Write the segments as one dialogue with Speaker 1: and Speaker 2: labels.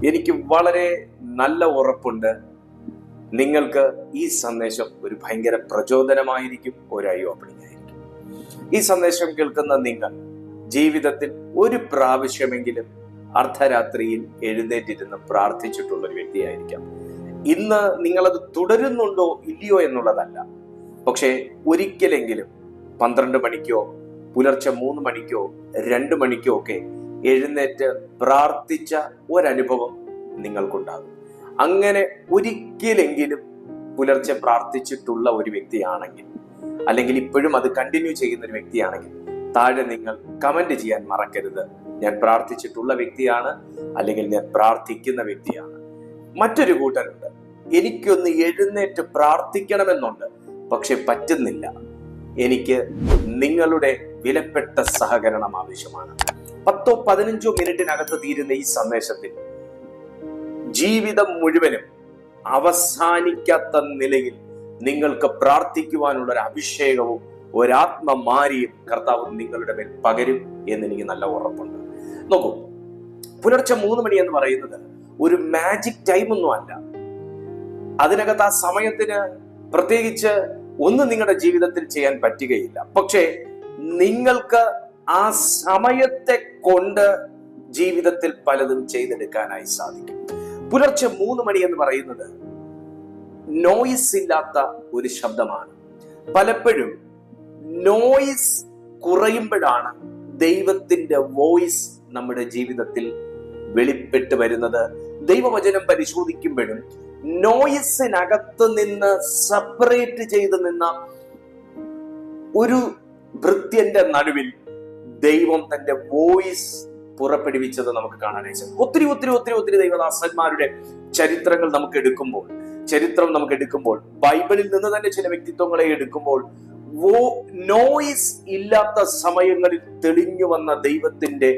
Speaker 1: എനിക്ക് വളരെ നല്ല ഉറപ്പുണ്ട് നിങ്ങൾക്ക് ഈ സന്ദേശം ഒരു ഭയങ്കര പ്രചോദനമായിരിക്കും, ഒരു ഐ ഓപ്പണിംഗ് ആയിരിക്കും. ഈ സന്ദേശം കേൾക്കുന്ന നിങ്ങൾ ജീവിതത്തിൽ ഒരു പ്രാവശ്യമെങ്കിലും അർദ്ധരാത്രിയിൽ എഴുന്നേറ്റിരുന്ന് പ്രാർത്ഥിച്ചിട്ടുള്ള ഒരു വ്യക്തിയായിരിക്കാം. ഇന്ന് നിങ്ങളത് തുടരുന്നുണ്ടോ ഇല്ലയോ എന്നുള്ളതല്ല, പക്ഷേ ഒരിക്കലെങ്കിലും 12 മണിക്കോ പുലർച്ചെ 3 മണിക്കോ 2 മണിക്കോ ഒക്കെ എഴുന്നേറ്റ് പ്രാർത്ഥിച്ച ഒരനുഭവം നിങ്ങൾക്കുണ്ടാകും. അങ്ങനെ ഒരിക്കലെങ്കിലും പുലർച്ചെ പ്രാർത്ഥിച്ചിട്ടുള്ള ഒരു വ്യക്തിയാണെങ്കിൽ, അല്ലെങ്കിൽ ഇപ്പോഴും അത് കണ്ടിന്യൂ ചെയ്യുന്ന ഒരു വ്യക്തിയാണെങ്കിൽ, താഴെ നിങ്ങൾ കമന്റ് ചെയ്യാൻ മറക്കരുത്. ഞാൻ പ്രാർത്ഥിച്ചിട്ടുള്ള വ്യക്തിയാണ്, അല്ലെങ്കിൽ ഞാൻ പ്രാർത്ഥിക്കുന്ന വ്യക്തിയാണ്. മറ്റൊരു കൂട്ടരുണ്ട്, എനിക്കൊന്ന് എഴുന്നേറ്റ് പ്രാർത്ഥിക്കണമെന്നുണ്ട്, പക്ഷെ പറ്റുന്നില്ല. എനിക്ക് നിങ്ങളുടെ വിലപ്പെട്ട സഹകരണം ആവശ്യമാണ്. 10-15 മിനിറ്റിനകത്ത് തീരുന്ന ഈ സന്ദേശത്തിൽ ജീവിതം മുഴുവനും അവസാനിക്കാത്ത നിലയിൽ നിങ്ങൾക്ക് പ്രാർത്ഥിക്കുവാനുള്ള ഒരു അഭിഷേകവും ഒരാത്മമാരിയും കർത്താവ് നിങ്ങളുടെ മേൽ പകരും എന്ന് എനിക്ക് നല്ല ഉറപ്പുണ്ട്. നോക്കൂ, പുലർച്ചെ 3 മണി എന്ന് പറയുന്നത് ഒരു മാജിക് ടൈം ഒന്നും അല്ല. അതിനകത്ത് ആ സമയത്തിന് പ്രത്യേകിച്ച് ഒന്നും നിങ്ങളുടെ ജീവിതത്തിൽ ചെയ്യാൻ പറ്റുകയില്ല. പക്ഷേ നിങ്ങൾക്ക് ആ സമയത്തെ കൊണ്ട് ജീവിതത്തിൽ പലതും ചെയ്തെടുക്കാനായി സാധിക്കും. പുലർച്ചെ 3 മണി എന്ന് പറയുന്നത് നോയിസ് ഇല്ലാത്ത ഒരു ശബ്ദമാണ്. പലപ്പോഴും നോയിസ് കുറയുമ്പോഴാണ് ദൈവത്തിന്റെ വോയിസ് നമ്മുടെ ജീവിതത്തിൽ വെളിപ്പെട്ട് വരുന്നത്. ദൈവവചനം പരിശോധിക്കുമ്പോഴും നോയിസിനകത്ത് നിന്ന് സെപ്പറേറ്റ് ചെയ്ത് നിന്ന ഒരു ഭൃത്യന്റെ നടുവിൽ ദൈവം തന്റെ വോയിസ് പുറപ്പെടുവിച്ചത് നമുക്ക് കാണാനായി സാധിക്കും. ഒത്തിരി ഒത്തിരി ഒത്തിരി ഒത്തിരി ദൈവദാസന്മാരുടെ ചരിത്രം നമുക്ക് എടുക്കുമ്പോൾ ബൈബിളിൽ നിന്ന് തന്നെ ചില വ്യക്തിത്വങ്ങളെ എടുക്കുമ്പോൾ നോയിസ് ഇല്ലാത്ത സമയങ്ങളിൽ തെളിഞ്ഞു വന്ന ദൈവത്തിന്റെ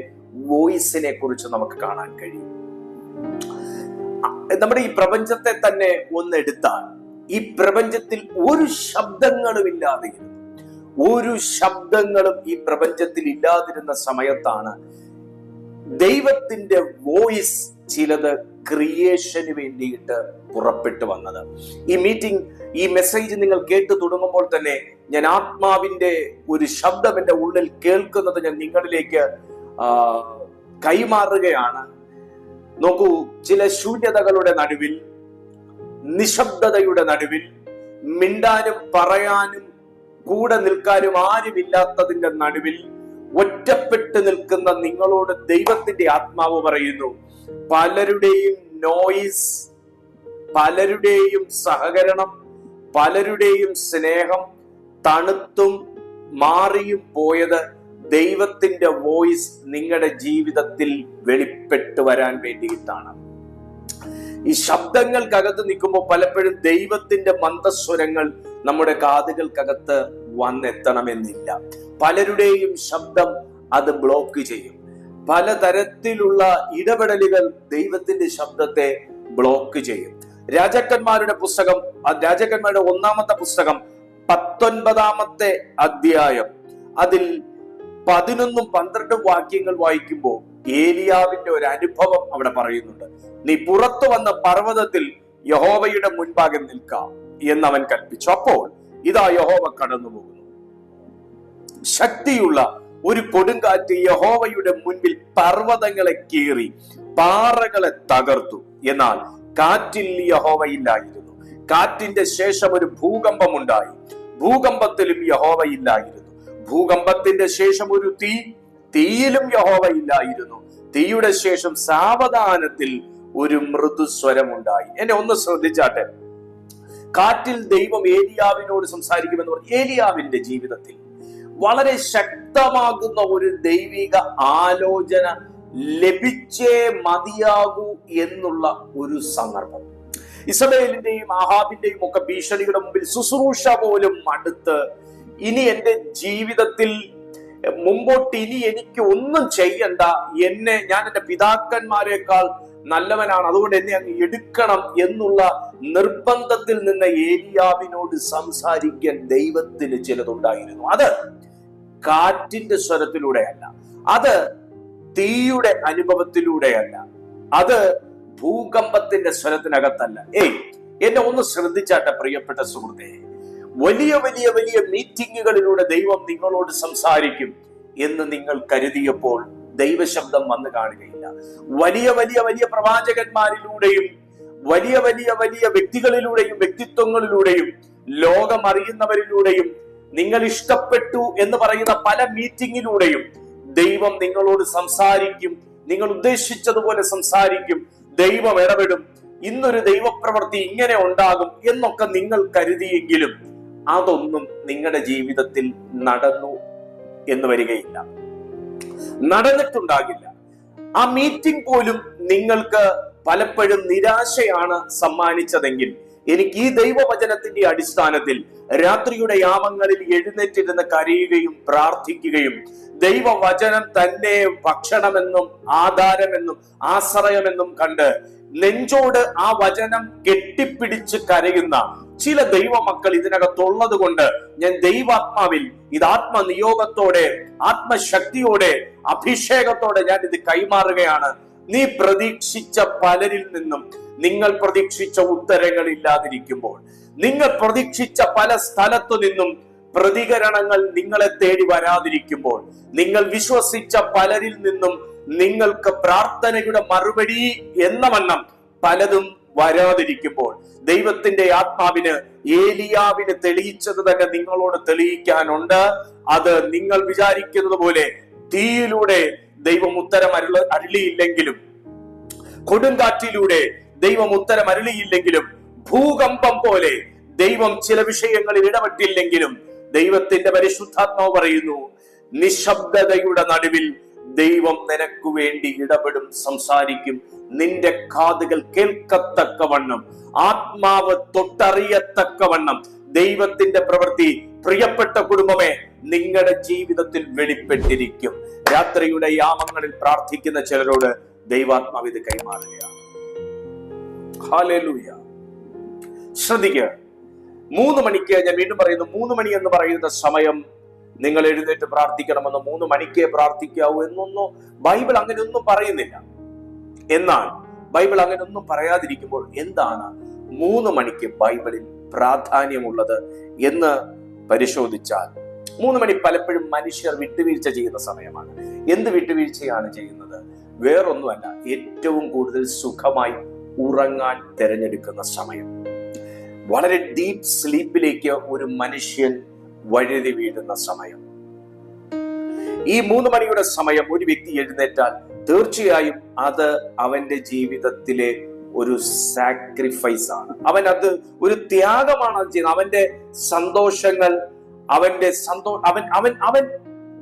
Speaker 1: വോയിസിനെ കുറിച്ച് നമുക്ക് കാണാൻ കഴിയും. നമ്മുടെ ഈ പ്രപഞ്ചത്തെ തന്നെ ഒന്നെടുത്താൽ, ഈ പ്രപഞ്ചത്തിൽ ഒരു ശബ്ദങ്ങളും ഈ പ്രപഞ്ചത്തിൽ ഇല്ലാതിരുന്ന സമയത്താണ് ദൈവത്തിന്റെ വോയിസ് ചിലത് ക്രിയേഷന് വേണ്ടിയിട്ട് പുറപ്പെട്ടു വന്നത്. ഈ മെസ്സേജ് നിങ്ങൾ കേട്ടു തുടങ്ങുമ്പോൾ തന്നെ ഞാൻ ആത്മാവിന്റെ ഒരു ശബ്ദം എന്റെ ഉള്ളിൽ കേൾക്കുന്നത് ഞാൻ നിങ്ങളിലേക്ക് കൈമാറുകയാണ്. നോക്കൂ, ചില ശൂന്യതകളുടെ നടുവിൽ, നിശബ്ദതയുടെ നടുവിൽ, മിണ്ടാനും പറയാനും കൂടെ നിൽക്കാനും ആരുമില്ലാത്തതിന്റെ നടുവിൽ ഒറ്റപ്പെട്ട് നിൽക്കുന്ന നിങ്ങളോട് ദൈവത്തിന്റെ ആത്മാവ് പറയുന്നു, പലരുടെയും നോയിസ്, പലരുടെയും സഹകരണം, പലരുടെയും സ്നേഹം തണുത്തും മാറിയും പോയത് ദൈവത്തിന്റെ വോയിസ് നിങ്ങളുടെ ജീവിതത്തിൽ വെളിപ്പെട്ടു വരാൻ വേണ്ടിയിട്ടാണ്. ഈ ശബ്ദങ്ങൾക്കകത്ത് നിൽക്കുമ്പോൾ പലപ്പോഴും ദൈവത്തിന്റെ മന്ദസ്വരങ്ങൾ നമ്മുടെ കാതുകൾക്കകത്ത് വന്നെത്തണമെന്നില്ല. പലരുടെയും ശബ്ദം അത് ബ്ലോക്ക് ചെയ്യും. പലതരത്തിലുള്ള ഇടപെടലുകൾ ദൈവത്തിന്റെ ശബ്ദത്തെ ബ്ലോക്ക് ചെയ്യും. രാജാക്കന്മാരുടെ 1-ാമത്തെ പുസ്തകം 19-ാമത്തെ അധ്യായം, അതിൽ 11-12 വാക്യങ്ങൾ വായിക്കുമ്പോൾ ഏലിയാവിന്റെ ഒരു അനുഭവം അവിടെ പറയുന്നുണ്ട്. നീ പുറത്തു വന്ന പർവ്വതത്തിൽ യഹോവയുടെ മുൻപാകെ നിൽക്കാം എന്നവൻ കൽപ്പിച്ചു. അപ്പോൾ ഇതാ യഹോവ കടന്നു പോകുന്നു. ശക്തിയുള്ള ഒരു കൊടുങ്കാറ്റ് യഹോവയുടെ മുൻപിൽ പർവ്വതങ്ങളെ കീറി പാറകളെ തകർത്തു. എന്നാൽ കാറ്റിൽ യഹോവയില്ലായിരുന്നു. കാറ്റിന്റെ ശേഷം ഒരു ഭൂകമ്പമുണ്ടായി. ഭൂകമ്പത്തിലും യഹോവയില്ലായിരുന്നു. ഭൂകമ്പത്തിന്റെ ശേഷം ഒരു തീയിലും യഹോവയില്ലായിരുന്നു. തീയുടെ ശേഷം സാവധാനത്തിൽ ഒരു മൃദുസ്വരമുണ്ടായി. എന്നെ ഒന്ന് ശ്രദ്ധിച്ചാട്ടെ. കാറ്റിൽ ദൈവം ഏലിയാവിനോട് സംസാരിക്കുമെന്ന് പറഞ്ഞു. ഏലിയാവിന്റെ ജീവിതത്തിൽ വളരെ ശക്തമാകുന്ന ഒരു ദൈവിക ആലോചന ലഭിച്ചേ മതിയാകൂ എന്നുള്ള ഒരു സന്ദർഭം. ഇസ്രായേലിന്റെയും ആഹാബിന്റെയും ഒക്കെ ഭീഷണിയുടെ മുമ്പിൽ ശുശ്രൂഷ പോലും മടുത്ത്, ഇനി എന്റെ ജീവിതത്തിൽ മുമ്പോട്ട് ഇനി എനിക്ക് ഒന്നും ചെയ്യണ്ട, ഞാൻ എന്റെ പിതാക്കന്മാരെക്കാൾ നല്ലവനാണ്, അതുകൊണ്ട് എന്നെ അങ്ങ് എടുക്കണം എന്നുള്ള നിർബന്ധത്തിൽ നിന്ന് ഏലിയാവിനോട് സംസാരിക്കാൻ ദൈവത്തിന് ചിലതുണ്ടായിരുന്നു. അത് കാറ്റിന്റെ സ്വരത്തിലൂടെയല്ല, അത് തീയുടെ അനുഭവത്തിലൂടെയല്ല, അത് ഭൂകമ്പത്തിന്റെ സ്വരത്തിനകത്തല്ല. എന്നെ ഒന്ന് ശ്രദ്ധിച്ചാട്ടെ പ്രിയപ്പെട്ട സുഹൃത്തെ. വലിയ വലിയ വലിയ മീറ്റിങ്ങുകളിലൂടെ ദൈവം നിങ്ങളോട് സംസാരിക്കും എന്ന് നിങ്ങൾ കരുതിയപ്പോൾ ദൈവശബ്ദം വന്നു കാണുകയില്ല. വലിയ വലിയ വലിയ പ്രവാചകന്മാരിലൂടെയും വലിയ വലിയ വലിയ വ്യക്തികളിലൂടെയും വ്യക്തിത്വങ്ങളിലൂടെയും ലോകം അറിയുന്നവരിലൂടെയും നിങ്ങൾ ഇഷ്ടപ്പെട്ടു എന്ന് പറയുന്ന പല മീറ്റിങ്ങിലൂടെയും ദൈവം നിങ്ങളോട് സംസാരിക്കും. നിങ്ങൾ ഉദ്ദേശിച്ചതുപോലെ സംസാരിക്കും. ദൈവം ഇടപെടും. ഇന്നൊരു ദൈവപ്രവൃത്തി ഇങ്ങനെ ഉണ്ടാകും എന്നൊക്കെ നിങ്ങൾ കരുതിയെങ്കിലും അതൊന്നും നിങ്ങളുടെ ജീവിതത്തിൽ നടന്നു എന്ന് വരികയില്ല, നടന്നിട്ടുണ്ടാകില്ല. ആ മീറ്റിംഗ് പോലും നിങ്ങൾക്ക് പലപ്പോഴും നിരാശയാണ് സമ്മാനിച്ചതെങ്കിൽ എനിക്ക് ഈ ദൈവവചനത്തിന്റെ അടിസ്ഥാനത്തിൽ രാത്രിയുടെ യാമങ്ങളിൽ എഴുന്നേറ്റിരുന്ന് കരയുകയും പ്രാർത്ഥിക്കുകയും ദൈവവചനം തന്നെ ഭക്ഷണമെന്നും ആധാരമെന്നും ആശ്രയമെന്നും കണ്ട് നെഞ്ചോട് ആ വചനം കെട്ടിപ്പിടിച്ച് കരയുന്ന ചില ദൈവമക്കൾ ഇതിനകത്തുള്ളത് കൊണ്ട് ഞാൻ ദൈവാത്മാവിൽ ഇത് ആത്മനിയോഗത്തോടെ ആത്മശക്തിയോടെ അഭിഷേകത്തോടെ ഞാൻ ഇത് കൈമാറുകയാണ്. നീ പ്രതീക്ഷിച്ച പലരിൽ നിന്നും നിങ്ങൾ പ്രതീക്ഷിച്ച ഉത്തരങ്ങൾ ഇല്ലാതിരിക്കുമ്പോൾ, നിങ്ങൾ പ്രതീക്ഷിച്ച പല സ്ഥലത്തു നിന്നും പ്രതികരണങ്ങൾ നിങ്ങളെ തേടി വരാതിരിക്കുമ്പോൾ, നിങ്ങൾ വിശ്വസിച്ച പലരിൽ നിന്നും നിങ്ങൾക്ക് പ്രാർത്ഥനയുടെ മറുപടി എന്ന വണ്ണം പലതും വരാതിരിക്കുമ്പോൾ, ദൈവത്തിന്റെ ആത്മാവിന് ഏലിയാവിന് തെളിയിച്ചത് തന്നെ നിങ്ങളോട് തെളിയിക്കാനുണ്ട്. അത് നിങ്ങൾ വിചാരിക്കുന്നത് പോലെ തീയിലൂടെ ദൈവം ഉത്തരം അരുളിയില്ലെങ്കിലും, കൊടുങ്കാറ്റിലൂടെ ദൈവം ഉത്തരം അരുളിയില്ലെങ്കിലും, ഭൂകമ്പം പോലെ ദൈവം ചില വിഷയങ്ങളിൽ ഇടപെട്ടില്ലെങ്കിലും, ദൈവത്തിന്റെ പരിശുദ്ധാത്മാവ് പറയുന്നു, നിശബ്ദതയുടെ നടുവിൽ ദൈവം നിനക്ക് വേണ്ടി ഇടപെടും, സംസാരിക്കും. നിന്റെ കാതുകൾ കേൾക്കത്തക്കവണ്ണം, ആത്മാവ് തൊട്ടറിയത്തക്കവണ്ണം ദൈവത്തിന്റെ പ്രവൃത്തി പ്രിയപ്പെട്ട കുടുംബമേ നിങ്ങളുടെ ജീവിതത്തിൽ വെളിപ്പെട്ടിരിക്കും. രാത്രിയുടെ യാമങ്ങളിൽ പ്രാർത്ഥിക്കുന്ന ചിലരോട് ദൈവാത്മാവ് ഇത് കൈമാറുകയാണ്. ഹല്ലേലൂയ. ശ്രദ്ധിക്കുക, 3 മണിക്ക്, ഞാൻ വീണ്ടും പറയുന്നു, 3 മണി എന്ന് പറയുന്ന സമയം നിങ്ങൾ എഴുന്നേറ്റ് പ്രാർത്ഥിക്കണമെന്ന്, 3 മണിക്കേ പ്രാർത്ഥിക്കാവൂ എന്നൊന്നും ബൈബിൾ അങ്ങനെയൊന്നും പറയുന്നില്ല. എന്നാൽ ബൈബിൾ അങ്ങനെയൊന്നും പറയാതിരിക്കുമ്പോൾ എന്താണ് 3 മണിക്ക് ബൈബിളിൽ പ്രാധാന്യമുള്ളത് എന്ന് പരിശോധിച്ചാൽ, 3 മണി പലപ്പോഴും മനുഷ്യർ വിട്ടുവീഴ്ച ചെയ്യുന്ന സമയമാണ്. എന്ത് വിട്ടുവീഴ്ചയാണ് ചെയ്യുന്നത്? വേറൊന്നുമല്ല, ഏറ്റവും കൂടുതൽ സുഖമായി ഉറങ്ങാൻ തിരഞ്ഞെടുക്കുന്ന സമയം. വളരെ ഡീപ്പ് സ്ലീപ്പിലേക്ക് ഒരു മനുഷ്യൻ വഴുതി വീഴുന്ന സമയം. ഈ 3 മണിയുടെ സമയം ഒരു വ്യക്തി എഴുന്നേറ്റാൽ തീർച്ചയായും അത് അവന്റെ ജീവിതത്തിലെ ഒരു സാക്രിഫൈസ് ആണ്. അത് ഒരു ത്യാഗമാണ് ചെയ്യുന്നത്. അവന്റെ സന്തോഷങ്ങൾ,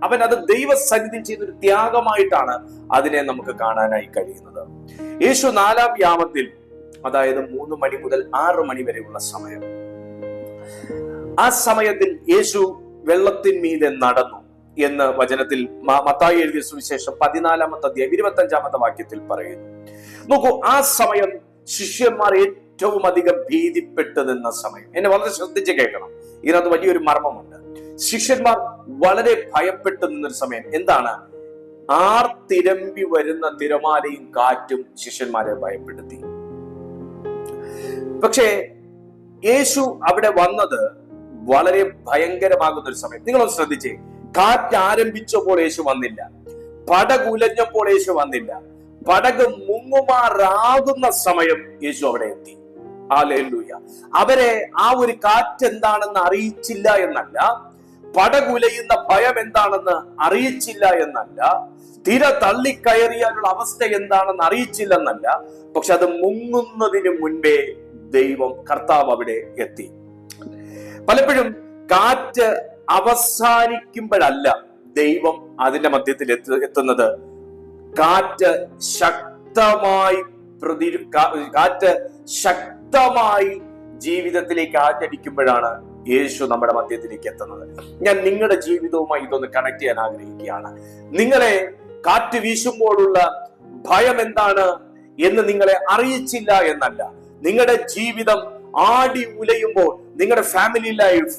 Speaker 1: അവൻ അത് ദൈവസന്നിധിയിൽ ചെയ്തൊരു ത്യാഗമായിട്ടാണ് അതിനെ നമുക്ക് കാണാനായി കഴിയുന്നത്. യേശു 4-ാം യാമത്തിൽ, അതായത് 3 മണി മുതൽ 6 മണി വരെയുള്ള സമയം, ആ സമയത്തിൽ യേശു വെള്ളത്തിന്മീതെ നടന്നു എന്ന് വചനത്തിൽ മത്തായി എഴുതിയ സുവിശേഷം 14-ാമത്തെ അധ്യായം 25-ാമത്തെ വാക്യത്തിൽ പറയുന്നു. നോക്കൂ, ആ സമയം ശിഷ്യന്മാർ ഏറ്റവും അധികം ഭീതിപ്പെട്ടു നിന്ന സമയം. എന്നെ വളരെ ശ്രദ്ധിച്ച് കേൾക്കണം, ഇതിനകത്ത് വലിയൊരു മർമ്മമുണ്ട്. ശിഷ്യന്മാർ വളരെ ഭയപ്പെട്ടു നിന്നൊരു സമയം. എന്താണ്? ആർത്തിരമ്പി വരുന്ന തിരമാലയും കാറ്റും ശിഷ്യന്മാരെ ഭയപ്പെടുത്തി. പക്ഷേ യേശു അവിടെ വന്നത് വളരെ ഭയങ്കരമാകുന്ന ഒരു സമയം. നിങ്ങളൊന്ന് ശ്രദ്ധിച്ചേ, കാറ്റ് ആരംഭിച്ചപ്പോൾ യേശു വന്നില്ല, പടകുലഞ്ഞപ്പോൾ യേശു വന്നില്ല, പടക് മുങ്ങുമാറാകുന്ന സമയം യേശു അവിടെ എത്തി. ഹല്ലേലൂയ. അവരെ ആ ഒരു കാറ്റ് എന്താണെന്ന് അറിയിച്ചില്ല എന്നല്ല, പടകുലയുന്ന ഭയം എന്താണെന്ന് അറിയിച്ചില്ല എന്നല്ല, തിര തള്ളിക്കയറിയാനുള്ള അവസ്ഥ എന്താണെന്ന് അറിയിച്ചില്ലെന്നല്ല, പക്ഷെ അത് മുങ്ങുന്നതിന് മുൻപേ കർത്താവ് അവിടെ എത്തി. പലപ്പോഴും കാറ്റ് അവസാനിക്കുമ്പോഴല്ല ദൈവം അതിന്റെ മധ്യത്തിൽ എത്തുന്നത്. കാറ്റ് ശക്തമായി ജീവിതത്തിലേക്ക് ആഞ്ഞടിക്കുമ്പോഴാണ് യേശു നമ്മുടെ മധ്യത്തിലേക്ക് എത്തുന്നത്. ഞാൻ നിങ്ങളുടെ ജീവിതവുമായി ഇതൊന്ന് കണക്ട് ചെയ്യാൻ ആഗ്രഹിക്കുകയാണ്. നിങ്ങളെ കാറ്റ് വീശുമ്പോഴുള്ള ഭയം എന്താണ് എന്ന് നിങ്ങളെ അറിയിച്ചില്ല എന്നല്ല, നിങ്ങളുടെ ജീവിതം ആടി ഉലയുമ്പോൾ, നിങ്ങളുടെ ഫാമിലി ലൈഫ്,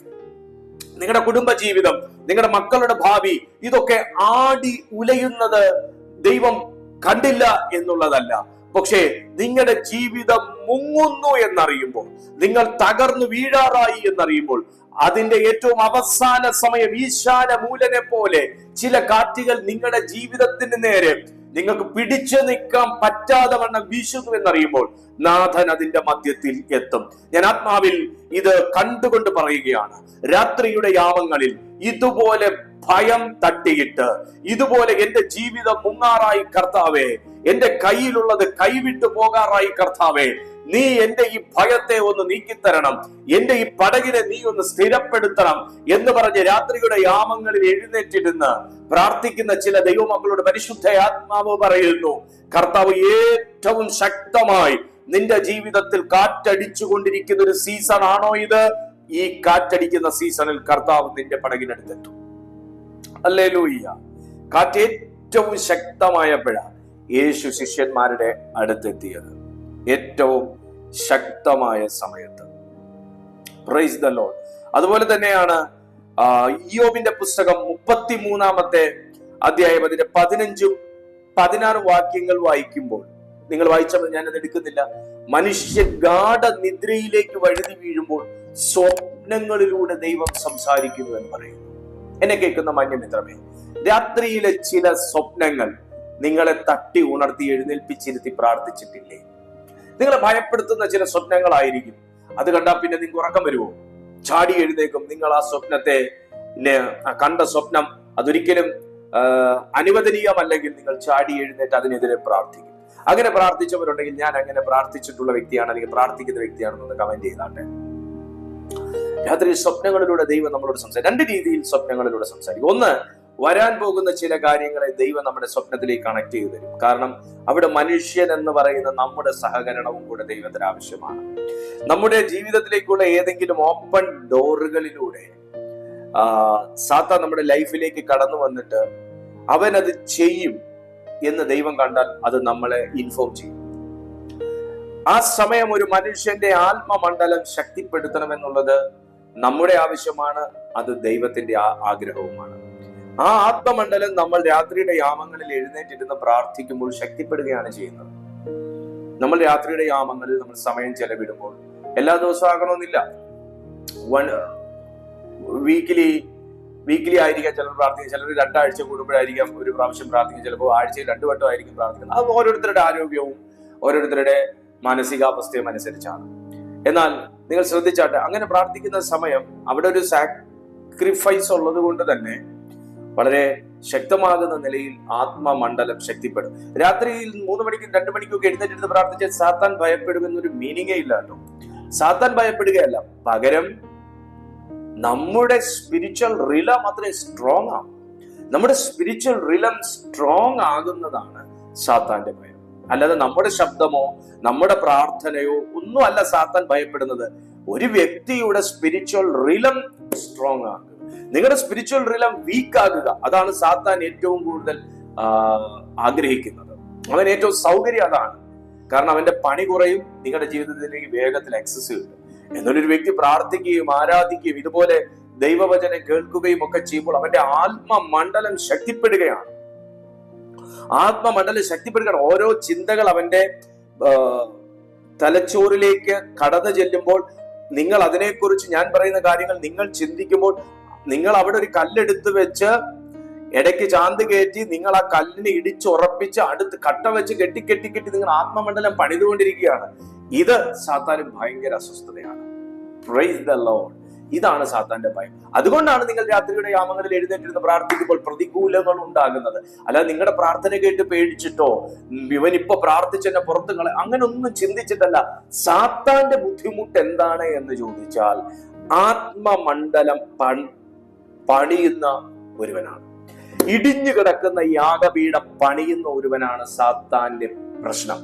Speaker 1: നിങ്ങളുടെ കുടുംബ ജീവിതം, നിങ്ങളുടെ മക്കളുടെ ഭാവി, ഇതൊക്കെ ആടി ഉലയുന്നത് ദൈവം കണ്ടില്ല എന്നുള്ളതല്ല. പക്ഷേ നിങ്ങളുടെ ജീവിതം മുങ്ങുന്നു എന്നറിയുമ്പോൾ, നിങ്ങൾ തകർന്നു വീഴാറായി എന്നറിയുമ്പോൾ, അതിന്റെ ഏറ്റവും അവസാന സമയം ഈശാന മൂലനെ പോലെ ചില കാറ്റുകൾ നിങ്ങളുടെ ജീവിതത്തിന് നേരെ നിങ്ങൾക്ക് പിടിച്ചു നിൽക്കാൻ പറ്റാതെ വണ്ണം വീശുന്നു എന്നറിയുമ്പോൾ നാഥൻ അതിന്റെ മധ്യത്തിൽ എത്തും. ഞാൻ ആത്മാവിൽ ഇത് കണ്ടുകൊണ്ട് പറയുകയാണ്, രാത്രിയുടെ യാമങ്ങളിൽ ഇതുപോലെ ഭയം തട്ടിയിട്ട്, ഇതുപോലെ എന്റെ ജീവിതം മുങ്ങാറായി കർത്താവേ, എന്റെ കയ്യിലുള്ളത് കൈവിട്ടു പോകാറായി കർത്താവേ, നീ എന്റെ ഈ ഭയത്തെ ഒന്ന് നീക്കിത്തരണം, എന്റെ ഈ പടകിനെ നീ ഒന്ന് സ്ഥിരപ്പെടുത്തണം എന്ന് പറഞ്ഞ് രാത്രിയുടെ യാമങ്ങളിൽ എഴുന്നേറ്റിരുന്ന് പ്രാർത്ഥിക്കുന്ന ചില ദൈവമക്കളോട് പരിശുദ്ധ ആത്മാവ് പറയുന്നു, കർത്താവ് ഏറ്റവും ശക്തമായി നിന്റെ ജീവിതത്തിൽ കാറ്റടിച്ചു കൊണ്ടിരിക്കുന്ന ഒരു സീസൺ ആണോ ഇത്? ഈ കാറ്റടിക്കുന്ന സീസണിൽ കർത്താവ് നിന്റെ പടകിനടുത്തെത്തും. ഹല്ലേലൂയ. കാറ്റ് ഏറ്റവും ശക്തമായപ്പോഴാണ് യേശു ശിഷ്യന്മാരുടെ അടുത്തെത്തിയത്, ഏറ്റവും ശക്തമായ സമയത്ത്. Praise the Lord. അതുപോലെ തന്നെയാണ് ഇയ്യോബിന്റെ പുസ്തകം 33-ാമത്തെ അധ്യായം അതിന്റെ 15-16 വാക്യങ്ങൾ വായിക്കുമ്പോൾ, നിങ്ങൾ വായിച്ചപ്പോൾ ഞാനത് എടുക്കുന്നില്ല. മനുഷ്യൻ ഗാഢ നിദ്രയിലേക്ക് വഴുതി വീഴുമ്പോൾ സ്വപ്നങ്ങളിലൂടെ ദൈവം സംസാരിക്കുന്നു എന്ന് പറയുന്നു. എന്നെ കേൾക്കുന്ന മാന്യമിത്രമേ, രാത്രിയിലെ ചില സ്വപ്നങ്ങൾ നിങ്ങളെ തട്ടി ഉണർത്തി എഴുന്നേൽപ്പിച്ചിരുത്തി പ്രാർത്ഥിച്ചിട്ടില്ലേ? നിങ്ങളെ ഭയപ്പെടുത്തുന്ന ചില സ്വപ്നങ്ങളായിരിക്കും. അത് കണ്ടാൽ പിന്നെ നിങ്ങൾക്ക് ഉറക്കം വരുമോ? ചാടി എഴുന്നേക്കും. നിങ്ങൾ ആ സ്വപ്നത്തെ, കണ്ട സ്വപ്നം അതൊരിക്കലും അനുവദനീയമല്ലെങ്കിൽ നിങ്ങൾ ചാടി എഴുന്നേറ്റ് അതിനെതിരെ പ്രാർത്ഥിക്കും. അങ്ങനെ പ്രാർത്ഥിച്ചവരുണ്ടെങ്കിൽ ഞാൻ അങ്ങനെ പ്രാർത്ഥിച്ചിട്ടുള്ള വ്യക്തിയാണ് അല്ലെങ്കിൽ പ്രാർത്ഥിക്കുന്ന വ്യക്തിയാണെന്ന് കമന്റ് ചെയ്താട്ടെ. രാത്രി സ്വപ്നങ്ങളിലൂടെ ദൈവം നമ്മളോട് സംസാരിക്കും. രണ്ട് രീതിയിൽ സ്വപ്നങ്ങളിലൂടെ സംസാരിക്കും. ഒന്ന്, വരാൻ പോകുന്ന ചില കാര്യങ്ങളെ ദൈവം നമ്മുടെ സ്വപ്നത്തിലേക്ക് കണക്ട് ചെയ്തു തരും. കാരണം അവിടെ മനുഷ്യൻ എന്ന് പറയുന്ന നമ്മുടെ സഹകരണവും കൂടെ ദൈവത്തിന് ആവശ്യമാണ്. നമ്മുടെ ജീവിതത്തിലേക്കുള്ള ഏതെങ്കിലും ഓപ്പൺ ഡോറുകളിലൂടെ സാത്താൻ നമ്മുടെ ലൈഫിലേക്ക് കടന്നു വന്നിട്ട് അവനത് ചെയ്യും എന്ന് ദൈവം കണ്ടാൽ അത് നമ്മളെ ഇൻഫോം ചെയ്യും. ആ സമയം ഒരു മനുഷ്യന്റെ ആത്മമണ്ഡലം ശക്തിപ്പെടുത്തണമെന്നുള്ളത് നമ്മുടെ ആവശ്യമാണ്, അത് ദൈവത്തിന്റെ ആഗ്രഹവുമാണ്. ആ ആത്മമണ്ഡലം നമ്മൾ രാത്രിയുടെ യാമങ്ങളിൽ എഴുന്നേറ്റിരുന്ന് പ്രാർത്ഥിക്കുമ്പോൾ ശക്തിപ്പെടുകയാണ് ചെയ്യുന്നത്. നമ്മൾ രാത്രിയുടെ യാമങ്ങളിൽ നമ്മൾ സമയം ചെലവിടുമ്പോൾ, എല്ലാ ദിവസവും ആകണമെന്നില്ല, വീക്കിലി ആയിരിക്കാം ചിലർ പ്രാർത്ഥിക്കുക, ചിലർ 2 ആഴ്ച കൂടുമ്പോഴായിരിക്കാം ഒരു പ്രാവശ്യം പ്രാർത്ഥിക്കുക, ചിലപ്പോൾ ആഴ്ചയിൽ 2 വട്ടം ആയിരിക്കും പ്രാർത്ഥിക്കുന്നത്. അത് ഓരോരുത്തരുടെ ആരോഗ്യവും ഓരോരുത്തരുടെ മാനസികാവസ്ഥയും അനുസരിച്ചാണ്. എന്നാൽ നിങ്ങൾ ശ്രദ്ധിച്ചാട്ടെ, അങ്ങനെ പ്രാർത്ഥിക്കുന്ന സമയം അവിടെ ഒരു സാക്രിഫൈസ് ഉള്ളത് കൊണ്ട് തന്നെ വളരെ ശക്തമാകുന്ന നിലയിൽ ആത്മമണ്ഡലം ശക്തിപ്പെടും. രാത്രിയിൽ 3 മണിക്കും 2 മണിക്കും ഒക്കെ എഴുന്നേറ്റ് പ്രാർത്ഥിച്ചാൽ സാത്താൻ ഭയപ്പെടുമെന്നൊരു മീനിങ്ങേ ഇല്ല കേട്ടോ. സാത്താൻ ഭയപ്പെടുകയല്ല, പകരം നമ്മുടെ സ്പിരിച്വൽ റിലം അത്രയും സ്ട്രോങ് ആകും. നമ്മുടെ സ്പിരിച്വൽ റിലം സ്ട്രോങ് ആകുന്നതാണ് സാത്താന്റെ ഭയം. അല്ലാതെ നമ്മുടെ ശബ്ദമോ നമ്മുടെ പ്രാർത്ഥനയോ ഒന്നും അല്ല സാത്താൻ ഭയപ്പെടുന്നത്. ഒരു വ്യക്തിയുടെ സ്പിരിച്വൽ റിലം സ്ട്രോങ് ആകുക, നിങ്ങളുടെ സ്പിരിച്വൽ റിലം വീക്ക് ആകുക, അതാണ് സാത്താൻ ഏറ്റവും കൂടുതൽ ആഗ്രഹിക്കുന്നത്. അവൻ ഏറ്റവും സൗകര്യം അതാണ്. കാരണം അവന്റെ പണി കുറയും, നിങ്ങളുടെ ജീവിതത്തിലേക്ക് വേഗത്തിൽ ആക്സസ് കിട്ടും. എന്നൊരു വ്യക്തി പ്രാർത്ഥിക്കുകയും ആരാധിക്കുകയും ഇതുപോലെ ദൈവവചനം കേൾക്കുകയും ഒക്കെ ചെയ്യുമ്പോൾ അവന്റെ ആത്മമണ്ഡലം ശക്തിപ്പെടുകയാണ്. ആത്മമണ്ഡലം ശക്തിപ്പെടുകയാണ്. ഓരോ ചിന്തകൾ അവന്റെ തലച്ചോറിലേക്ക് കടന്നു ചെല്ലുമ്പോൾ, നിങ്ങൾ അതിനെക്കുറിച്ച്, ഞാൻ പറയുന്ന കാര്യങ്ങൾ നിങ്ങൾ ചിന്തിക്കുമ്പോൾ, നിങ്ങൾ അവിടെ ഒരു കല്ലെടുത്ത് വെച്ച് ഇടയ്ക്ക് ചാന്ത് കയറ്റി നിങ്ങൾ ആ കല്ലിനെ ഇടിച്ചുറപ്പിച്ച് അടുത്ത് കട്ട വെച്ച് കെട്ടി നിങ്ങൾ ആത്മമണ്ഡലം പണിതുകൊണ്ടിരിക്കുകയാണ്. ഇത് സാത്താന് ഭയങ്കര അസ്വസ്ഥതയാണ്. Praise the Lord. ഇതാണ് സാത്താന്റെ ഭയം. അതുകൊണ്ടാണ് നിങ്ങൾ രാത്രിയുടെ യാമങ്ങളിൽ എഴുന്നേറ്റിരുന്ന് പ്രാർത്ഥിക്കുമ്പോൾ പ്രതികൂലങ്ങൾ ഉണ്ടാകുന്നത്. അല്ലാതെ നിങ്ങളുടെ പ്രാർത്ഥന കേട്ട് പേടിച്ചിട്ടോ ഇവനിപ്പോ പ്രാർത്ഥിച്ചെന്നെ പുറത്ത് അങ്ങനെ ഒന്നും ചിന്തിച്ചിട്ടല്ല. സാത്താന്റെ ബുദ്ധിമുട്ട് എന്താണ് എന്ന് ചോദിച്ചാൽ ആത്മമണ്ഡലം പണിയുന്ന ഒരുവനാണ്. ഇടിഞ്ഞു കിടക്കുന്ന യാഗപീഠം പണിയുന്ന ഒരുവനാണ് സാത്താന്റെ പ്രശ്നം.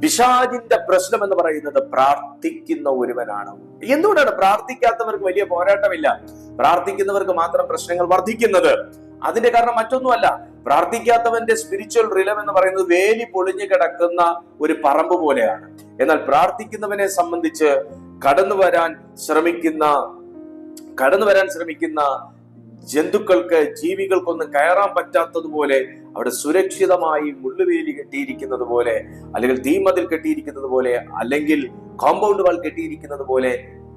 Speaker 1: പിശാചിന്റെ പ്രശ്നം എന്ന് പറയുന്നത് പ്രാർത്ഥിക്കുന്ന ഒരുവനാണ്. എന്തുകൊണ്ടാണ് പ്രാർത്ഥിക്കാത്തവർക്ക് വലിയ പോരാട്ടമില്ല, പ്രാർത്ഥിക്കുന്നവർക്ക് മാത്രം പ്രശ്നങ്ങൾ വർദ്ധിക്കുന്നത്? അതിന്റെ കാരണം മറ്റൊന്നുമല്ല, പ്രാർത്ഥിക്കാത്തവന്റെ സ്പിരിച്വൽ റിലം എന്ന് പറയുന്നത് വേലി പൊളിഞ്ഞു കിടക്കുന്ന ഒരു പറമ്പ് പോലെയാണ്. എന്നാൽ പ്രാർത്ഥിക്കുന്നവനെ സംബന്ധിച്ച് കടന്നു വരാൻ ശ്രമിക്കുന്ന ജന്തുക്കൾക്ക്, ജീവികൾക്കൊന്നും കയറാൻ പറ്റാത്തതുപോലെ അവിടെ സുരക്ഷിതമായി മുള്ളുവേലി കെട്ടിയിരിക്കുന്നത് പോലെ, അല്ലെങ്കിൽ തീമതിൽ കെട്ടിയിരിക്കുന്നത് പോലെ, അല്ലെങ്കിൽ കോമ്പൗണ്ട് വാൾ കെട്ടിയിരിക്കുന്നത് പോലെ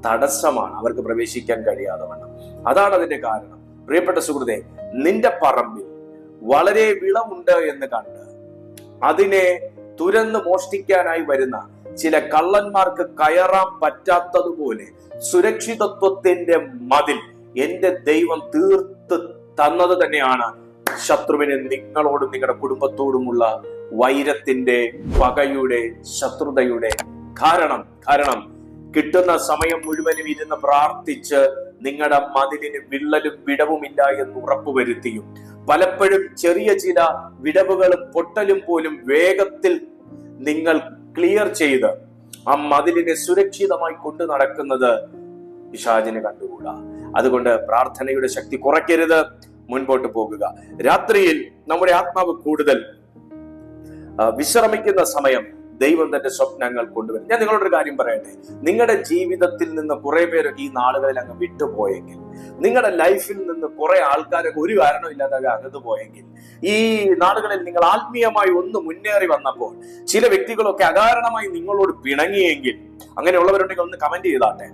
Speaker 1: തടസ്സമാണ് അവർക്ക് പ്രവേശിക്കാൻ കഴിയാതെ വണ്ണം. അതാണ് അതിന്റെ കാരണം. പ്രിയപ്പെട്ട സുഹൃത്തെ, നിന്റെ പറമ്പിൽ വളരെ വിളവുണ്ട് എന്ന് കണ്ട് അതിനെ തുരന്ന് മോഷ്ടിക്കാനായി വരുന്ന ചില കള്ളന്മാർക്ക് കയറാൻ പറ്റാത്തതുപോലെ സുരക്ഷിതത്വത്തിന്റെ മതിൽ എന്റെ ദൈവം തീർത്ത് തന്നത് തന്നെയാണ് ശത്രുവിന് നിങ്ങളോടും നിങ്ങളുടെ കുടുംബത്തോടുമുള്ള വൈരത്തിന്റെ, പകയുടെ, ശത്രുതയുടെ കാരണം കിട്ടുന്ന സമയം മുഴുവനും ഇരുന്ന് പ്രാർത്ഥിച്ച് നിങ്ങളുടെ മതിലിന് വിള്ളലും വിടവുമില്ല എന്ന് ഉറപ്പുവരുത്തിയും പലപ്പോഴും ചെറിയ ചില വിടവുകളും പൊട്ടലും പോലും വേഗത്തിൽ നിങ്ങൾ ക്ലിയർ ചെയ്ത് ആ മതിലിനെ സുരക്ഷിതമായി കൊണ്ടു നടക്കുന്നത് പിശാചിന് കണ്ടുകൂടാ. അതുകൊണ്ട് പ്രാർത്ഥനയുടെ ശക്തി കുറയ്ക്കരുത്, മുൻപോട്ട് പോകുക. രാത്രിയിൽ നമ്മുടെ ആത്മാവ് കൂടുതൽ വിശ്രമിക്കുന്ന സമയം ദൈവം തന്റെ സ്വപ്നങ്ങൾ കൊണ്ടുവരും. ഞാൻ നിങ്ങളോടൊരു കാര്യം പറയട്ടെ, നിങ്ങളുടെ ജീവിതത്തിൽ നിന്ന് കുറെ പേരൊക്കെ ഈ നാളുകളിൽ അങ്ങ് വിട്ടുപോയെങ്കിൽ, നിങ്ങളുടെ ലൈഫിൽ നിന്ന് കുറെ ആൾക്കാരൊക്കെ ഒരു കാരണമില്ലാതെ അകന്നു പോയെങ്കിൽ, ഈ നാളുകളിൽ നിങ്ങൾ ആത്മീയമായി ഒന്ന് മുന്നേറി വന്നപ്പോൾ ചില വ്യക്തികളൊക്കെ അകാരണമായി നിങ്ങളോട് പിണങ്ങിയെങ്കിൽ, അങ്ങനെയുള്ളവരുണ്ടെങ്കിൽ ഒന്ന് കമന്റ് ചെയ്താട്ടെ.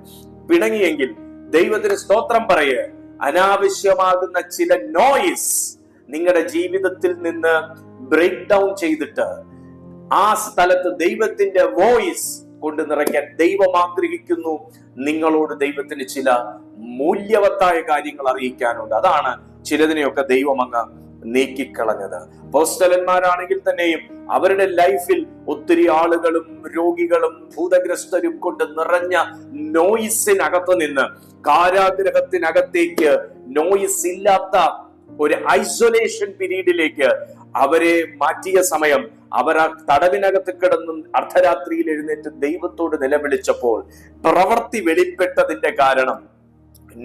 Speaker 1: പിണങ്ങിയെങ്കിൽ ദൈവത്തിന് സ്തോത്രം പറയേ. അനാവശ്യമാകുന്ന ചില നോയിസ് നിങ്ങളുടെ ജീവിതത്തിൽ നിന്ന് ബ്രേക്ക് ഡൗൺ ചെയ്തിട്ട് ആ സ്ഥലത്ത് ദൈവത്തിന്റെ വോയിസ് കൊണ്ട് നിറയ്ക്കാൻ ദൈവം ആഗ്രഹിക്കുന്നു. നിങ്ങളോട് ദൈവത്തിന് ചില മൂല്യവത്തായ കാര്യങ്ങൾ അറിയിക്കാനുണ്ട്. അതാണ് ചിലതിനെയൊക്കെ ദൈവം അങ്ങ് നീക്കിക്കളഞ്ഞത്. അപ്പോസ്തലന്മാരാണെങ്കിൽ തന്നെയും അവരുടെ ലൈഫിൽ ഒത്തിരി ആളുകളും രോഗികളും ഭൂതഗ്രസ്തരും കൊണ്ട് നിറഞ്ഞ നോയിസിനകത്ത് നിന്ന് കാരാഗ്രഹത്തിനകത്തേക്ക് നോയിസ് ഇല്ലാത്ത ഒരു ഐസൊലേഷൻ പീരീഡിലേക്ക് അവരെ മാറ്റിയ സമയം, അവർ ആ തടവിനകത്ത് കിടന്നും അർദ്ധരാത്രിയിൽ എഴുന്നേറ്റ് ദൈവത്തോട് നിലവിളിച്ചപ്പോൾ പ്രവൃത്തി വെളിപ്പെട്ടതിന്റെ കാരണം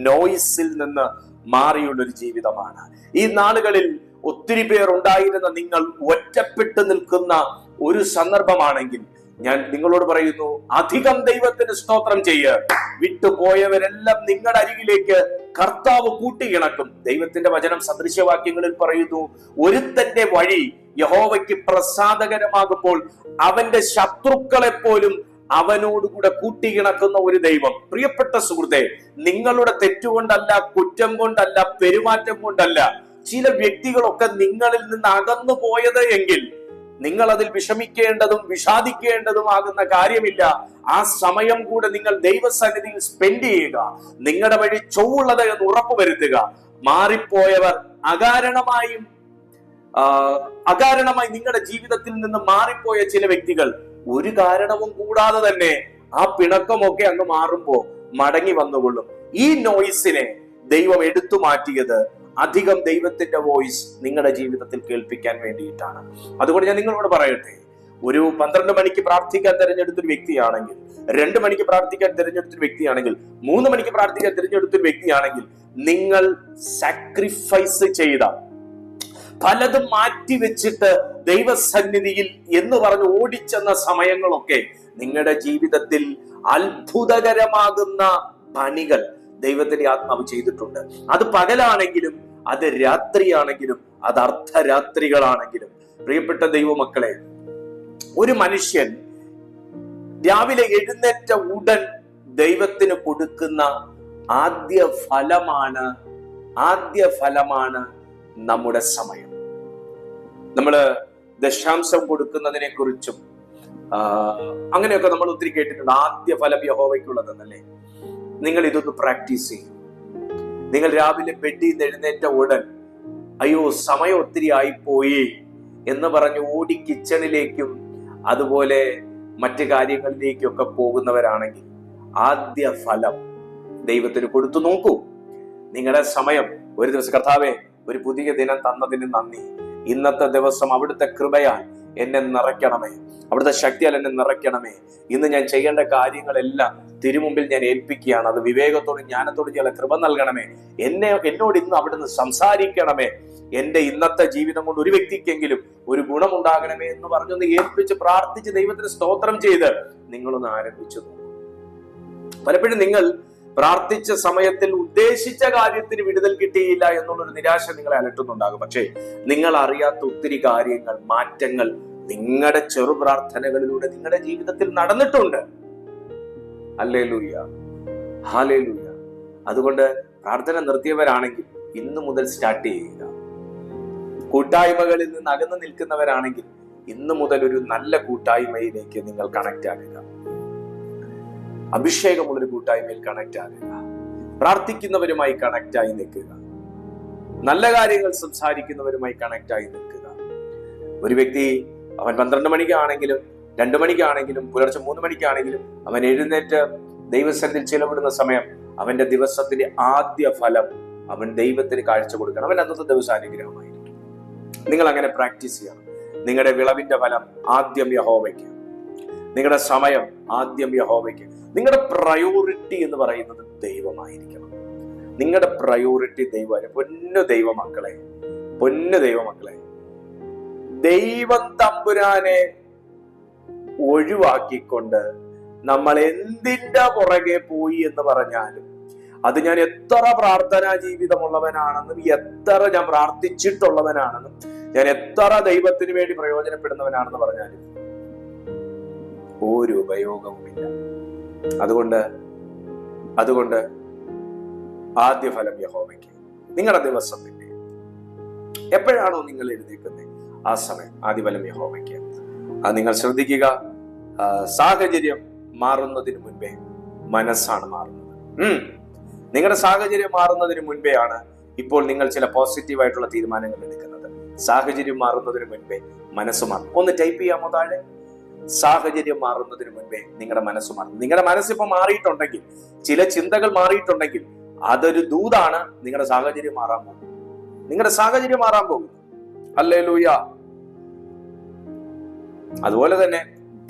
Speaker 1: നോയിസിൽ നിന്ന് മാറിയുള്ളൊരു ജീവിതമാണ്. ഈ നാളുകളിൽ ഒത്തിരി പേർ ഉണ്ടായിരുന്ന നിങ്ങൾ ഒറ്റപ്പെട്ടു നിൽക്കുന്ന ഒരു സന്ദർഭമാണെങ്കിൽ ഞാൻ നിങ്ങളോട് പറയുന്നു, അധികം ദൈവത്തിന് സ്തോത്രം ചെയ്യുക. വിട്ടുപോയവരെല്ലാം നിങ്ങളുടെ അരികിലേക്ക് കർത്താവ് കൂട്ടിയിണക്കും. ദൈവത്തിന്റെ വചനം സദൃശവാക്യങ്ങളിൽ പറയുന്നു, ഒരുത്തന്റെ വഴി യഹോവയ്ക്ക് പ്രസാദകരമാകുമ്പോൾ അവന്റെ ശത്രുക്കളെ പോലും അവനോടുകൂടെ കൂട്ടിയിണക്കുന്ന ഒരു ദൈവം. പ്രിയപ്പെട്ട സുഹൃത്തെ, നിങ്ങളുടെ തെറ്റുകൊണ്ടല്ല, കുറ്റം കൊണ്ടല്ല, പെരുമാറ്റം കൊണ്ടല്ല ചില വ്യക്തികളൊക്കെ നിങ്ങളിൽ നിന്ന് അകന്നു പോയത് എങ്കിൽ നിങ്ങൾ അതിൽ വിഷമിക്കേണ്ടതും വിഷാദിക്കേണ്ടതുമാകുന്ന കാര്യമില്ല. ആ സമയം കൂടെ നിങ്ങൾ ദൈവസന്നിധിയിൽ സ്പെൻഡ് ചെയ്യുക. നിങ്ങളുടെ വഴി ചൊവ്വുള്ളത് എന്ന് ഉറപ്പുവരുത്തുക. മാറിപ്പോയവർ അകാരണമായി നിങ്ങളുടെ ജീവിതത്തിൽ നിന്ന് മാറിപ്പോയ ചില വ്യക്തികൾ ഒരു കാരണവും കൂടാതെ തന്നെ ആ പിണക്കമൊക്കെ അങ്ങ് മാറുമ്പോ മടങ്ങി വന്നുകൊള്ളും. ഈ നോയിസിനെ ദൈവം എടുത്തു മാറ്റിയത് അധികം ദൈവത്തിന്റെ വോയിസ് നിങ്ങളുടെ ജീവിതത്തിൽ കേൾപ്പിക്കാൻ വേണ്ടിയിട്ടാണ്. അതുകൊണ്ട് ഞാൻ നിങ്ങളോട് പറയട്ടെ, ഒരു 12 മണിക്ക് പ്രാർത്ഥിക്കാൻ തിരഞ്ഞെടുത്തൊരു വ്യക്തിയാണെങ്കിൽ, 2 മണിക്ക് പ്രാർത്ഥിക്കാൻ തിരഞ്ഞെടുത്തൊരു വ്യക്തിയാണെങ്കിൽ, 3 മണിക്ക് പ്രാർത്ഥിക്കാൻ തിരഞ്ഞെടുത്തൊരു വ്യക്തിയാണെങ്കിൽ, നിങ്ങൾ സാക്രിഫൈസ് ചെയ്ത പലതും മാറ്റിവെച്ചിട്ട് ദൈവസന്നിധിയിൽ എന്ന് പറഞ്ഞ് ഓടിച്ചെന്ന സമയങ്ങളൊക്കെ നിങ്ങളുടെ ജീവിതത്തിൽ അത്ഭുതകരമാകുന്ന പണികൾ ദൈവത്തിന്റെ ആത്മാവ് ചെയ്തിട്ടുണ്ട്. അത് പകലാണെങ്കിലും, അത് രാത്രിയാണെങ്കിലും, അത് അർദ്ധരാത്രികളാണെങ്കിലും. പ്രിയപ്പെട്ട ദൈവമക്കളെ, ഒരു മനുഷ്യൻ രാവിലെ എഴുന്നേറ്റ ഉടൻ ദൈവത്തിന് കൊടുക്കുന്ന ആദ്യ ഫലമാണ് നമ്മുടെ സമയം. നമ്മള് ദശാംശം കൊടുക്കുന്നതിനെ കുറിച്ചും അങ്ങനെയൊക്കെ നമ്മൾ ഒത്തിരി കേട്ടിട്ടുണ്ട്. ആദ്യ ഫലം യഹോവയ്ക്കുള്ളതെന്നല്ലേ? നിങ്ങൾ ഇതൊന്ന് പ്രാക്ടീസ് ചെയ്യും. നിങ്ങൾ രാവിലെ ബെഡിൽ നിന്ന് എഴുന്നേറ്റ ഉടൻ അയ്യോ സമയം ഒത്തിരി ആയിപ്പോയി എന്ന് പറഞ്ഞ് ഓടി കിച്ചണിലേക്കും അതുപോലെ മറ്റു കാര്യങ്ങളിലേക്കും ഒക്കെ പോകുന്നവരാണെങ്കിൽ ആദ്യ ഫലം ദൈവത്തിന് കൊടുത്തു നോക്കൂ. നിങ്ങളുടെ സമയം ഒരു ദിവസം, കർത്താവേ ഒരു പുതിയ ദിനം തന്നതിന് നന്ദി, ഇന്നത്തെ ദിവസം അവിടുത്തെ കൃപയാൽ എന്നെ നിറയ്ക്കണമേ, അവിടുത്തെ ശക്തിയാൽ എന്നെ നിറയ്ക്കണമേ. ഇന്ന് ഞാൻ ചെയ്യേണ്ട കാര്യങ്ങളെല്ലാം തിരുമുമ്പിൽ ഞാൻ ഏൽപ്പിക്കുകയാണ്. അത് വിവേകത്തോടും ജ്ഞാനത്തോടും ചില കൃപ നൽകണമേ. എന്നോട് ഇന്ന് അവിടുന്ന് സംസാരിക്കണമേ. എന്റെ ഇന്നത്തെ ജീവിതം കൊണ്ട് ഒരു വ്യക്തിക്കെങ്കിലും ഒരു ഗുണമുണ്ടാകണമേ എന്ന് പറഞ്ഞൊന്ന് ഏൽപ്പിച്ച് പ്രാർത്ഥിച്ച് ദൈവത്തിന് സ്തോത്രം ചെയ്ത് നിങ്ങളൊന്ന് ആരംഭിച്ചു. പലപ്പോഴും നിങ്ങൾ പ്രാർത്ഥിച്ച സമയത്തിൽ ഉദ്ദേശിച്ച കാര്യത്തിന് വിടുതൽ കിട്ടിയില്ല എന്നുള്ളൊരു നിരാശ നിങ്ങളെ അലട്ടുന്നുണ്ടാകും. പക്ഷേ നിങ്ങൾ അറിയാത്ത ഒത്തിരി കാര്യങ്ങൾ, മാറ്റങ്ങൾ നിങ്ങളുടെ ചെറു പ്രാർത്ഥനകളിലൂടെ നിങ്ങളുടെ ജീവിതത്തിൽ നടന്നിട്ടുണ്ട്. Hallelujah, hallelujah. അതുകൊണ്ട് പ്രാർത്ഥന നിർത്തിയവരാണെങ്കിൽ ഇന്നു മുതൽ സ്റ്റാർട്ട് ചെയ്യുക. കൂട്ടായ്മകളിൽ നിന്ന് അകന്നു നിൽക്കുന്നവരാണെങ്കിൽ ഇന്നു മുതൽ ഒരു നല്ല കൂട്ടായ്മയിലേക്ക് നിങ്ങൾ കണക്ട് ആകുക. അഭിഷേകമുള്ളൊരു കൂട്ടായ്മയിൽ കണക്ട് ആകുക. പ്രാർത്ഥിക്കുന്നവരുമായി കണക്ട് ആയി നിൽക്കുക. നല്ല കാര്യങ്ങൾ സംസാരിക്കുന്നവരുമായി കണക്ട് ആയി നിൽക്കുക. ഒരു വ്യക്തി അവൻ 12 മണിക്കാണെങ്കിലും 2 മണിക്കാണെങ്കിലും പുലർച്ചെ 3 മണിക്കാണെങ്കിലും അവൻ എഴുന്നേറ്റ് ദൈവസന്നിധിയിൽ ചിലവിടുന്ന സമയം അവന്റെ ദിവസത്തിന്റെ ആദ്യ ഫലം അവൻ ദൈവത്തിന് കാഴ്ച കൊടുക്കണം. അവൻ അന്നത്തെ ദിവസം അനുഗ്രഹമായിരിക്കും. നിങ്ങൾ അങ്ങനെ പ്രാക്ടീസ് ചെയ്യണം. നിങ്ങളുടെ വിളവിന്റെ ഫലം ആദ്യം യഹോവയ്ക്ക്, നിങ്ങളുടെ സമയം ആദ്യം യഹോവയ്ക്ക്. നിങ്ങളുടെ പ്രയോറിറ്റി എന്ന് പറയുന്നത് ദൈവമായിരിക്കണം. നിങ്ങളുടെ പ്രയോറിറ്റി ദൈവമാണ്. പൊന്നു ദൈവമക്കളെ, പൊന്നു ദൈവമക്കളെ, ദൈവം തമ്പുരാനെ ഒഴിവാക്കിക്കൊണ്ട് നമ്മൾ എന്തിന്റെ പുറകെ പോയി എന്ന് പറഞ്ഞാലും, അത് ഞാൻ എത്ര പ്രാർത്ഥനാ ജീവിതമുള്ളവനാണെന്നും എത്ര ഞാൻ പ്രാർത്ഥിച്ചിട്ടുള്ളവനാണെന്നും ഞാൻ എത്ര ദൈവത്തിന് വേണ്ടി പ്രയോജനപ്പെടുന്നവനാണെന്ന് പറഞ്ഞാലും ഒരു ഉപയോഗവുമില്ല. അതുകൊണ്ട് ആദ്യ ഫലം യഹോവയ്ക്ക്. നിങ്ങളുടെ ദിവസത്തിന്റെ എപ്പോഴാണോ നിങ്ങൾ എഴുന്നേൽക്കുന്നത് ആ സമയം ആദ്യ ഫലം യഹോവയ്ക്ക്. അത് നിങ്ങൾ ശ്രദ്ധിക്കുക. സാഹചര്യം മാറുന്നതിന് മുൻപേ മനസ്സാണ് മാറുന്നത്. നിങ്ങളുടെ സാഹചര്യം മാറുന്നതിന് മുൻപേ ആണ് ഇപ്പോൾ നിങ്ങൾ ചില പോസിറ്റീവായിട്ടുള്ള തീരുമാനങ്ങൾ എടുക്കുന്നത്. സാഹചര്യം മാറുന്നതിന് മുൻപേ മനസ്സ് മാറും. ഒന്ന് ടൈപ്പ് ചെയ്യാമോ താഴെ? സാഹചര്യം മാറുന്നതിന് മുൻപേ നിങ്ങളുടെ മനസ്സ് മാറും. നിങ്ങളുടെ മനസ്സിപ്പോ മാറിയിട്ടുണ്ടെങ്കിൽ, ചില ചിന്തകൾ മാറിയിട്ടുണ്ടെങ്കിൽ അതൊരു ദൂതാണ്. നിങ്ങളുടെ സാഹചര്യം മാറാൻ പോകും. നിങ്ങളുടെ സാഹചര്യം മാറാൻ പോകും. ഹല്ലേലൂയ. അതുപോലെ തന്നെ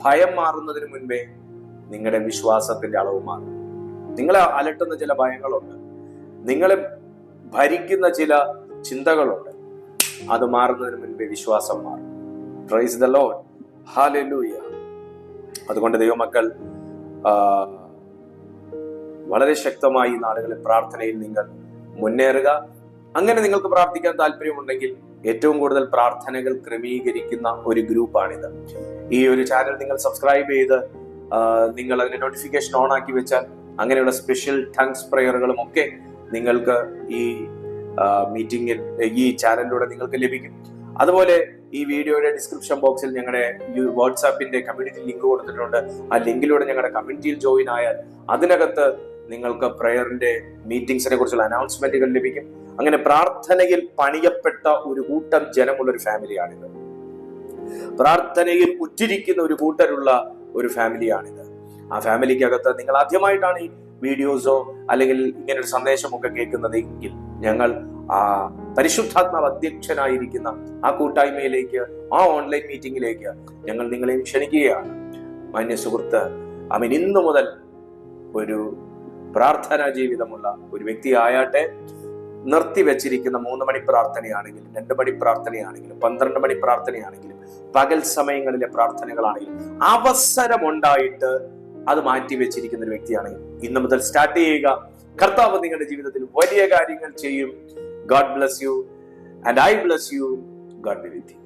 Speaker 1: ഭയം മാറുന്നതിന് മുൻപേ നിങ്ങളുടെ വിശ്വാസത്തിന്റെ അളവ് മാറും. നിങ്ങളെ അലട്ടുന്ന ചില ഭയങ്ങളുണ്ട്, നിങ്ങളെ ഭരിക്കുന്ന ചില ചിന്തകളുണ്ട്. അത് മാറുന്നതിന് മുൻപേ വിശ്വാസം മാറും. Praise the Lord, hallelujah. അതുകൊണ്ട് ദൈവമക്കൾ വളരെ ശക്തമായി ഈ നാളുകളിൽ പ്രാർത്ഥനയിൽ നിങ്ങൾ മുന്നേറുക. അങ്ങനെ നിങ്ങൾക്ക് പ്രാർത്ഥിക്കാൻ താല്പര്യമുണ്ടെങ്കിൽ ഏറ്റവും കൂടുതൽ പ്രാർത്ഥനകൾ ക്രമീകരിക്കുന്ന ഒരു ഗ്രൂപ്പാണിത്. ഈ ഒരു ചാനൽ നിങ്ങൾ സബ്സ്ക്രൈബ് ചെയ്ത് നിങ്ങൾ അതിന്റെ നോട്ടിഫിക്കേഷൻ ഓൺ ആക്കി വെച്ചാൽ അങ്ങനെയുള്ള സ്പെഷ്യൽ ടങ്സ് പ്രയറുകളും ഒക്കെ നിങ്ങൾക്ക് ഈ മീറ്റിംഗിൽ, ഈ ചാനലിലൂടെ നിങ്ങൾക്ക് ലഭിക്കും. അതുപോലെ ഈ വീഡിയോയുടെ ഡിസ്ക്രിപ്ഷൻ ബോക്സിൽ ഞങ്ങളുടെ വാട്സാപ്പിന്റെ കമ്മ്യൂണിറ്റി ലിങ്ക് കൊടുത്തിട്ടുണ്ട്. ആ ലിങ്കിലൂടെ ഞങ്ങളുടെ കമ്മ്യൂണിറ്റിയിൽ ജോയിൻ ആയാൽ അതിനകത്ത് നിങ്ങൾക്ക് പ്രയറിന്റെ മീറ്റിംഗ്സിനെ കുറിച്ചുള്ള അനൗൺസ്മെന്റുകൾ ലഭിക്കും. അങ്ങനെ പ്രാർത്ഥനയിൽ പണിയപ്പെട്ട ഒരു കൂട്ടം ജനമുള്ള ഒരു ഫാമിലിയാണിത്. പ്രാർത്ഥനയിൽ ഉറ്റിരിക്കുന്ന ഒരു കൂട്ടരുള്ള ഒരു ഫാമിലിയാണിത്. ആ ഫാമിലിക്കകത്ത് നിങ്ങൾ ആദ്യമായിട്ടാണ് ഈ വീഡിയോസോ അല്ലെങ്കിൽ ഇങ്ങനെ ഒരു സന്ദേശമൊക്കെ കേൾക്കുന്നതെങ്കിൽ ഞങ്ങൾ ആ പരിശുദ്ധാത്മാവ് അധ്യക്ഷനായിരിക്കുന്ന ആ കൂട്ടായ്മയിലേക്ക്, ആ ഓൺലൈൻ മീറ്റിംഗിലേക്ക് ഞങ്ങൾ നിങ്ങളെയും ക്ഷണിക്കുകയാണ്. മാന്യ സുഹൃത്ത്, അവൻ ഇന്നു മുതൽ ഒരു പ്രാർത്ഥനാ ജീവിതമുള്ള ഒരു വ്യക്തി ആയാട്ടെ. നിർത്തിവെച്ചിരിക്കുന്ന 3 മണി പ്രാർത്ഥനയാണെങ്കിലും 2 മണി പ്രാർത്ഥനയാണെങ്കിലും 12 മണി പ്രാർത്ഥനയാണെങ്കിലും പകൽ സമയങ്ങളിലെ പ്രാർത്ഥനകളാണെങ്കിലും അവസരമുണ്ടായിട്ട് അത് മാറ്റിവെച്ചിരിക്കുന്ന ഒരു വ്യക്തിയാണെങ്കിൽ ഇന്നു മുതൽ സ്റ്റാർട്ട് ചെയ്യുക. കർത്താവ് നിങ്ങളുടെ ജീവിതത്തിൽ വലിയ കാര്യങ്ങൾ ചെയ്യും. God bless you and I bless you. God be with you.